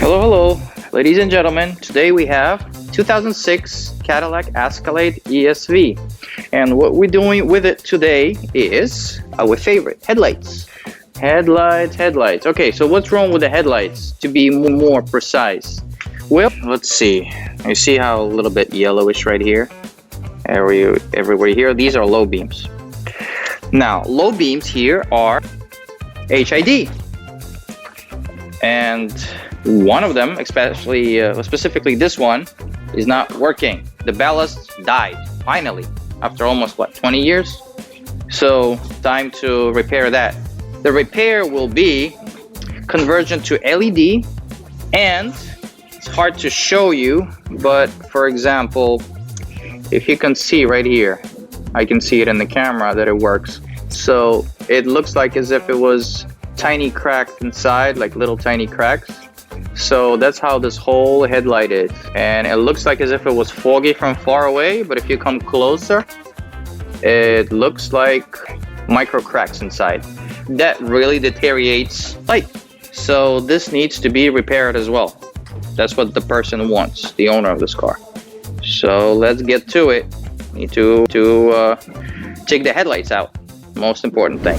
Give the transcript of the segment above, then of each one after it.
Hello, hello, ladies and gentlemen. Today we have 2006 Cadillac Escalade ESV, and what we're doing with it today is our favorite headlights. Headlights. Okay, so what's wrong with the headlights, to be more precise? Well, let's see. You see how a little bit yellowish right here? Everywhere here, these are low beams. Now, low beams here are HID, and one of them, specifically this one, is not working. The ballast died, finally, after almost, 20 years? So, time to repair that. The repair will be conversion to LED, and it's hard to show you, but for example, if you can see right here, I can see it in the camera that it works. So it looks like as if it was tiny cracked inside, like little tiny cracks. So that's how this whole headlight is, and it looks like as if it was foggy from far away, but if you come closer, it looks like micro cracks inside. That really deteriorates light. So this needs to be repaired as well. That's what the person wants, the owner of this car. So let's get to it. Need to take the headlights out. Most important thing.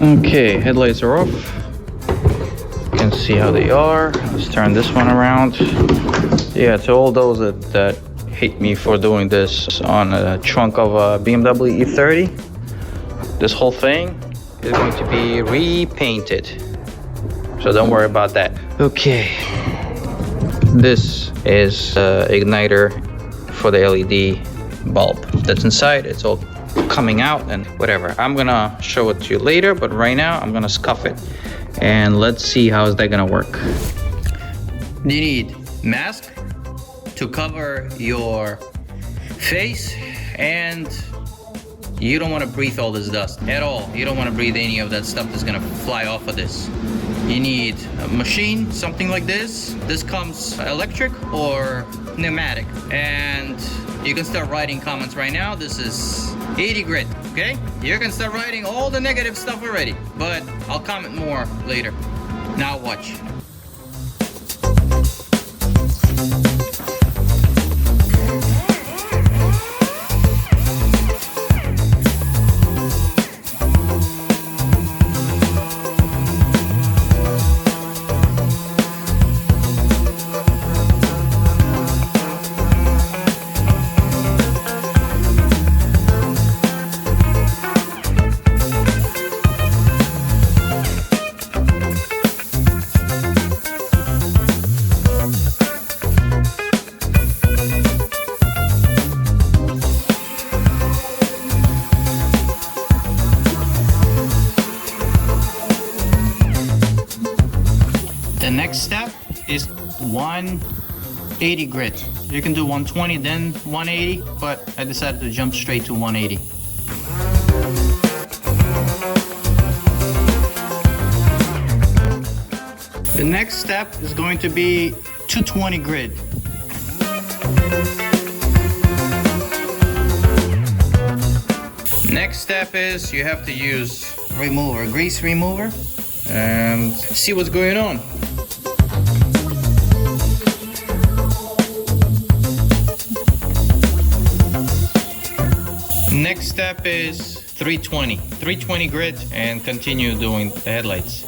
Okay, headlights are off. You can see how they are. Let's turn this one around. Yeah, to all those that hate me for doing this on a trunk of a BMW E30, this whole thing is going to be repainted. So don't worry about that. Okay, this is igniter for the LED bulb that's inside. It's all coming out and whatever. I'm gonna show it to you later, but right now I'm gonna scuff it and let's see how is that gonna work. You need mask to cover your face, and you don't want to breathe all this dust at all. You don't want to breathe any of that stuff that's gonna fly off of this. You need a machine, something like this. This comes electric or pneumatic, and you can start writing comments right now. This is 80 grit, okay? You can start writing all the negative stuff already, but I'll comment more later. Now watch. The next step is 180 grit. You can do 120 then 180, but I decided to jump straight to 180. The next step is going to be 220 grit. Next step is you have to use grease remover, and see what's going on. Next step is 320 grit, and continue doing the headlights.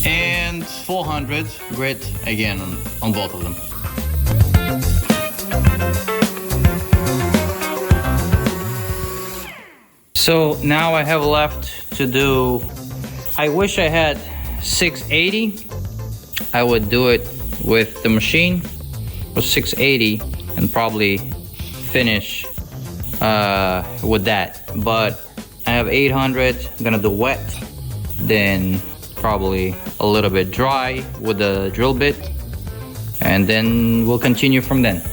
And 400 grit again on both of them. So now I have left to do, I wish I had 680. I would do it with the machine with 680 and probably finish with that. But I have 800, I'm gonna do wet, then probably a little bit dry with the drill bit, and then we'll continue from then.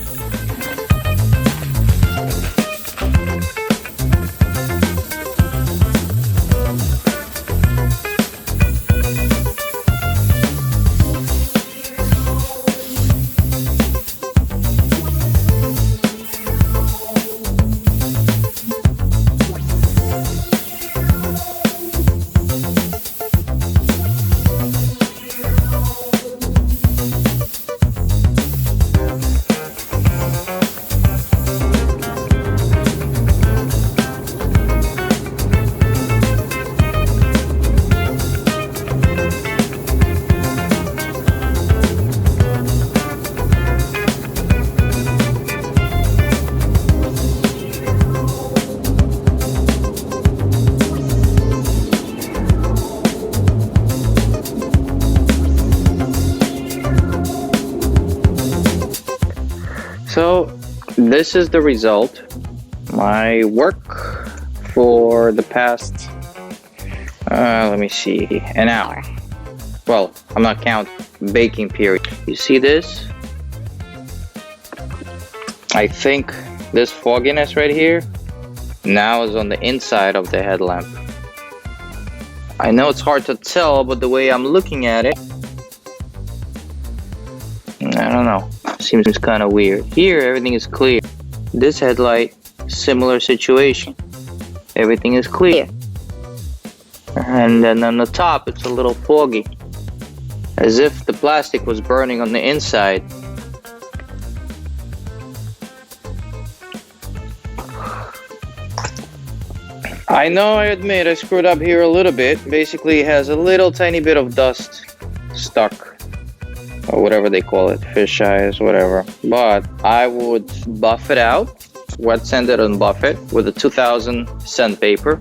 So this is the result. My work for the past, let me see, an hour. Well, I'm not counting baking period. You see this? I think this fogginess right here now is on the inside of the headlamp. I know it's hard to tell, but the way I'm looking at it, I don't know. Seems kind of weird. Here, everything is clear. This headlight, similar situation. Everything is clear. And then on the top, it's a little foggy. As if the plastic was burning on the inside. I know, I admit, I screwed up here a little bit. Basically, it has a little tiny bit of dust stuck. Or whatever they call it, fish eyes, whatever. But I would buff it out, wet sand it and buff it with a 2000 sandpaper.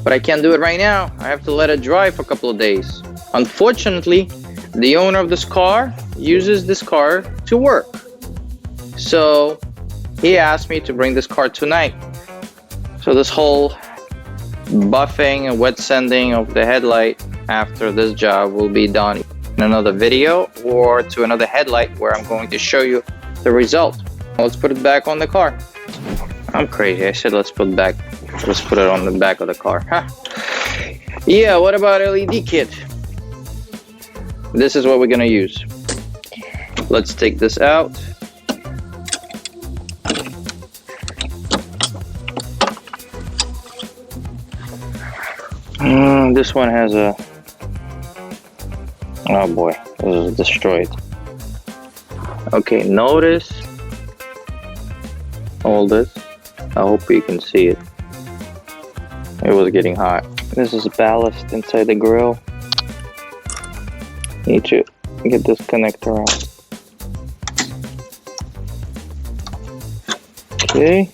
But I can't do it right now. I have to let it dry for a couple of days. Unfortunately, the owner of this car uses this car to work. So he asked me to bring this car tonight. So this whole buffing and wet sanding of the headlight after this job will be done in another video or to another headlight where I'm going to show you the result. Let's put it back on the car. I'm crazy. I said let's put it on the back of the car. Huh. Yeah, what about LED kit? This is what we're gonna use. Let's take this out. This one has a, oh boy, this is destroyed. Okay, notice all this. I hope you can see it. It was getting hot. This is ballast inside the grill. Need to get this connector out. Okay.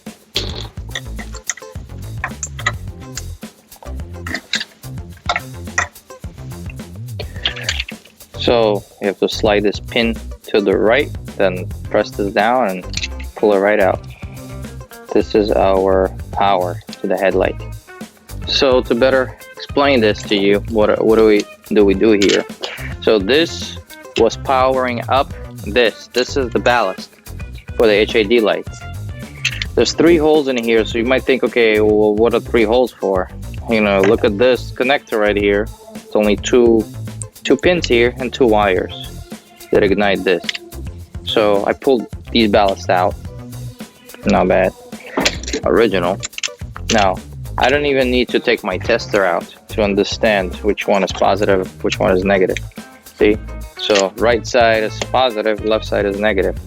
So you have to slide this pin to the right, then press this down and pull it right out. This is our power to the headlight. So to better explain this to you, what do we do here? So this was powering up this. This is the ballast for the HID lights. There's 3 holes in here, so you might think, okay, well, what are 3 holes for? You know, look at this connector right here. It's only two pins here and 2 wires that ignite this. So I pulled these ballasts out. Not bad. Original. Now, I don't even need to take my tester out to understand which one is positive, which one is negative. See? So right side is positive, left side is negative.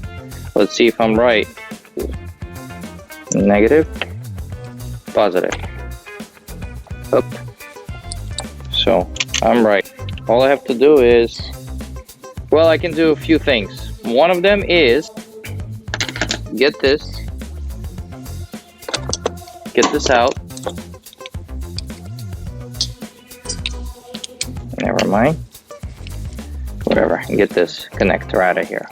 Let's see if I'm right. Negative, positive. Up. So I'm right. All I have to do is, well, I can do a few things. One of them is get this out. Never mind. Whatever, get this connector out of here.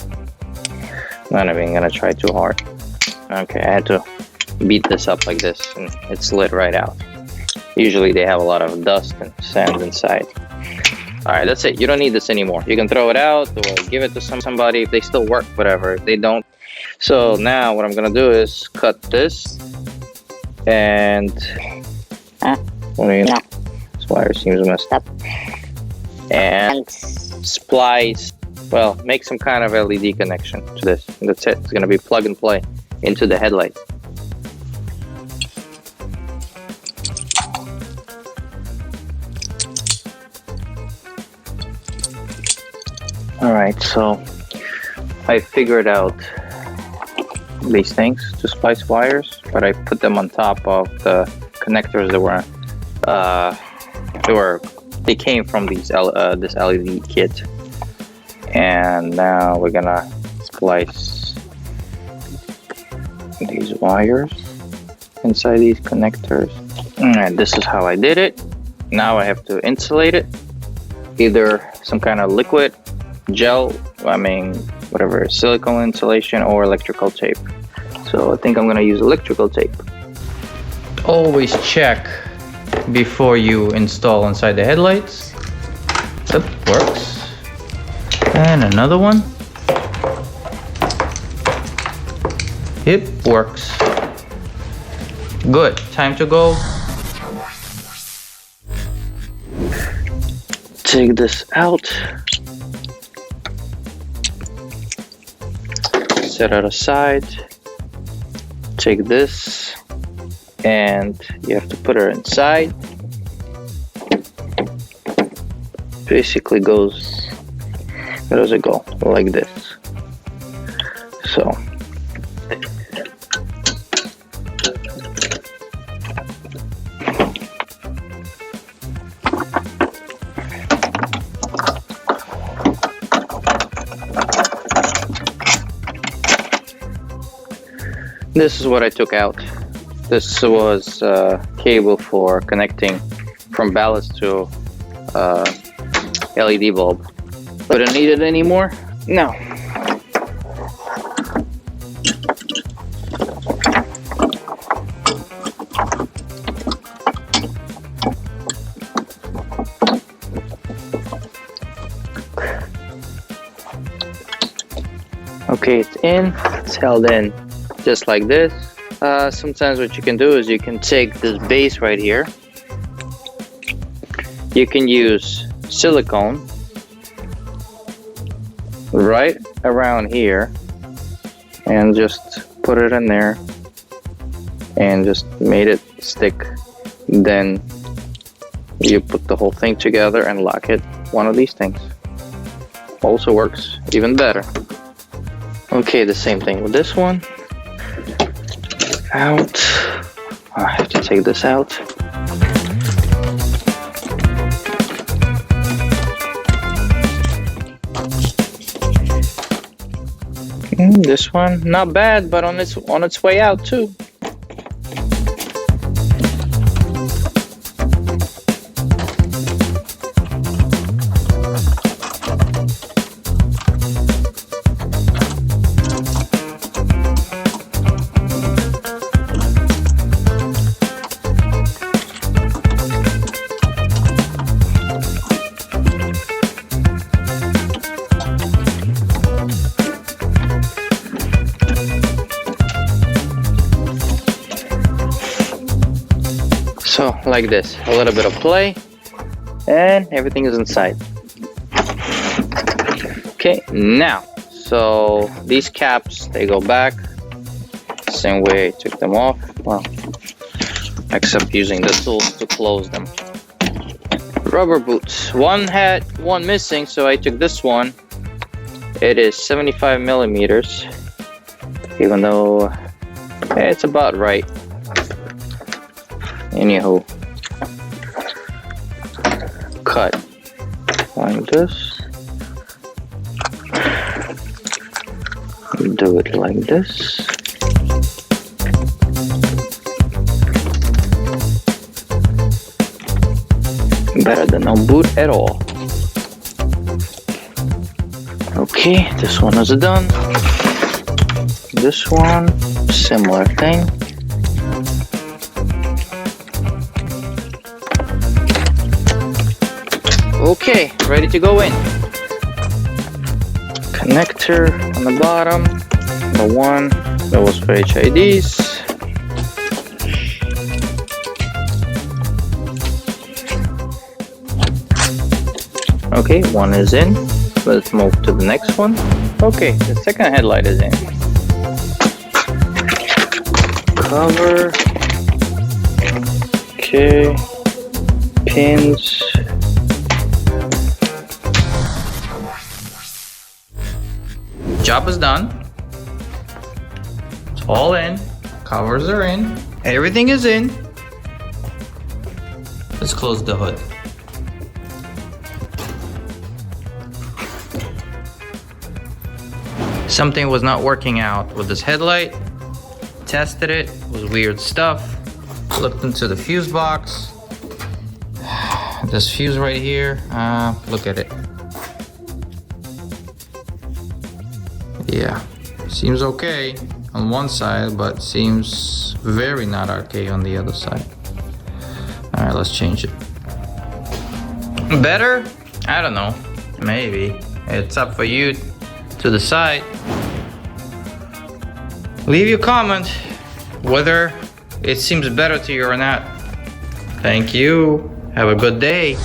Not even gonna try too hard. Okay, I had to beat this up like this and it slid right out. Usually they have a lot of dust and sand inside. Alright, that's it. You don't need this anymore. You can throw it out or give it to somebody if they still work, whatever. If they don't. So now what I'm gonna do is cut this and what do you know? This wire seems messed up. And splice, well, make some kind of LED connection to this. And that's it. It's gonna be plug and play into the headlight. Alright, so I figured out these things to splice wires, but I put them on top of the connectors that they came from these this LED kit. And now we're gonna splice these wires inside these connectors. And this is how I did it. Now I have to insulate it, either some kind of liquid, gel, whatever, silicone insulation or electrical tape. So I think I'm gonna use electrical tape. Always check before you install inside the headlights. That works. And another one. It works. Good. Time to go. Take this out. Set it aside. Take this and you have to put it inside. Basically goes, where does it go? Like this. So this is what I took out. This was cable for connecting from ballast to LED bulb. But I don't need it anymore? No. Okay, it's in. It's held in just like this. Sometimes what you can do is you can take this base right here. You can use silicone right around here and just put it in there and just made it stick. Then you put the whole thing together and lock it. One of these things also works even better. Okay, the same thing with this one. Out. I have to take this out. This one, not bad, but on its way out too. So like this, a little bit of play and everything is inside. Okay, now, so these caps, they go back same way I took them off, well, except using the tools to close them. Rubber boots, one had one missing, so I took this one. It is 75 millimeters, even though it's about right. Anywho, cut like this. Do it like this. Better than no boot at all. Okay, this one is done. This one, similar thing. Okay, ready to go in. Connector on the bottom, the one that was for HIDs. Okay, one is in. Let's move to the next one. Okay, the second headlight is in. Cover. Okay. Pins. Job is done. It's all in. Covers are in. Everything is in. Let's close the hood. Something was not working out with this headlight. Tested it, was weird stuff. Looked into the fuse box. This fuse right here, look at it. Yeah, seems okay on one side, but seems very not okay on the other side. All right, let's change it. Better? I don't know, maybe. It's up for you to decide. Leave your comment whether it seems better to you or not. Thank you. Have a good day.